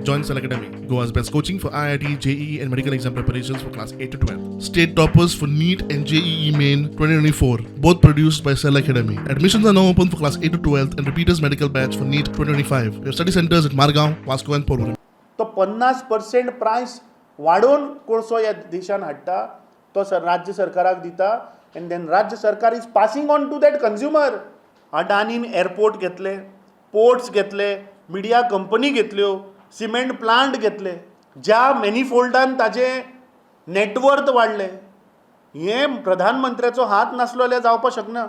Join Cell Academy, Goa's best coaching for IIT, JEE and medical exam preparations for class 8 to 12. State toppers for NEET and JEE Main 2024, both produced by Cell Academy. Admissions are now open for class 8 to 12th and repeaters medical batch for NEET 2025. We have study centers at Margao, Vasco and Porvorim. तो 50% प्रायस वाडोवन कोळसो ह्या देशान हाडटा, तो राज्य सरकाराक दिता, एंड देन राज्य सरकार is passing on to that consumer. अडानीन एअरपोर्ट घेतले, पोर्ट्स घेतले, मिडिया कंपनी घेतल्यो, सिमेंट प्लांट घेतले, ज्या मॅनिफोल्डान ताजे नेटवर्थ वाडले. हे प्रधानमंत्र्याचो हात नासलो जाल्यार जावपाक शकना.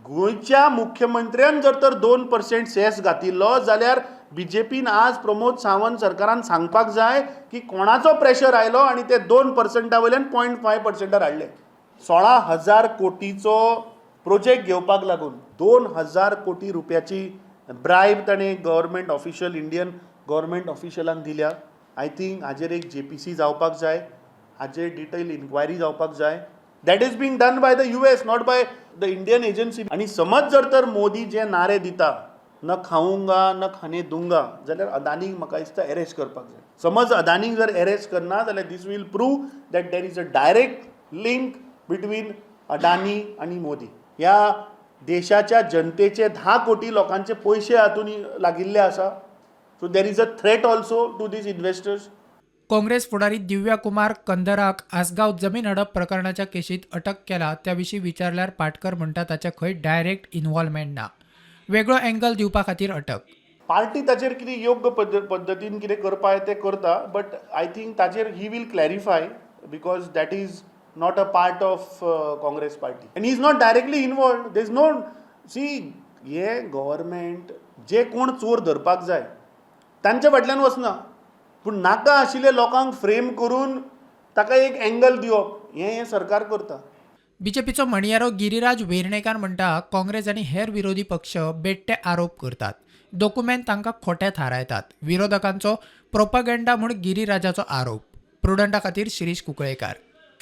गोंयच्या मुख्यमंत्र्यान जर तर 2% सेस घातिल्लो जाल्यार बीजेपीन आज प्रमोद सावंत सरकारान सांगपाक जाय की कोणाचो प्रेशर आयलो आनी ते 2% वयल्यान 0.5% हाडले. 16,000 कोटीचो प्रोजेक्ट घेवपाक लागून 2,000 कोटी रुपयाची ब्रायब ताणें गव्हर्मेंट ऑफिशियल इंडियन गव्हर्मेंट ऑफिशियलांक दिल्या. आय थिंक हाजेर एक JPC जावपाक जाय, हाजेर डिटेल इन्क्वायरी जावपाक जाय. That is being done by the US, not by the Indian agency. आनी समज जर तर मोदी जे नारे दिता, न खाऊंगा न खाने दूंगा, जाल्यार अदानीक म्हाका दिसता अरेस्ट करपाक जाय. समज अदानीक जर अरेस्ट करना जाल्यार this will prove that there is a direct link between Adani आनी मोदी. ह्या देशाच्या जनतेचे 10 कोटी लोकांचे पयशे हातून लागिल्ले आसा. So there is a threat also to these investors. Congress फुडारी दिव्या कुमार कंदराक आसगाव जमीन हडप प्रकरणाच्या केशीत अटक केला त्याविशीं विचारल्यार पाटकर म्हणटा ताच्या खंय डायरेक्ट इन्व्हॉल्वमेंट ना, वेगळो एंगल दिवपा खातीर अटक. पार्टी ताचेर कितें योग्य पद्दतीन कितें करपा ते करता, बट आय थिंक ताचेर he will clarify because that is not a part of Congress party and he is not directly involved. There is no सी हे गव्हर्मेंट जे कोण चोर धरपाक जाय तांच्या फाटल्यान वचना, पूण नाका आशिल्ले लोकांक फ्रेम करून ताका एक एंगल दिवप हें सरकार करता. बीजेपीचो म्हणयारो गिरीराज वेर्णेकार म्हणटा काँग्रेस आनी हेर विरोधी पक्ष बेट्टे आरोप करतात, डॉक्युमेंट तांकां खोटे थारायतात. विरोधकांचो प्रोपगेंडा म्हूण गिरीराजाचो आरोप. प्रुडंटा खातीर शिरीश कुंकळेकार.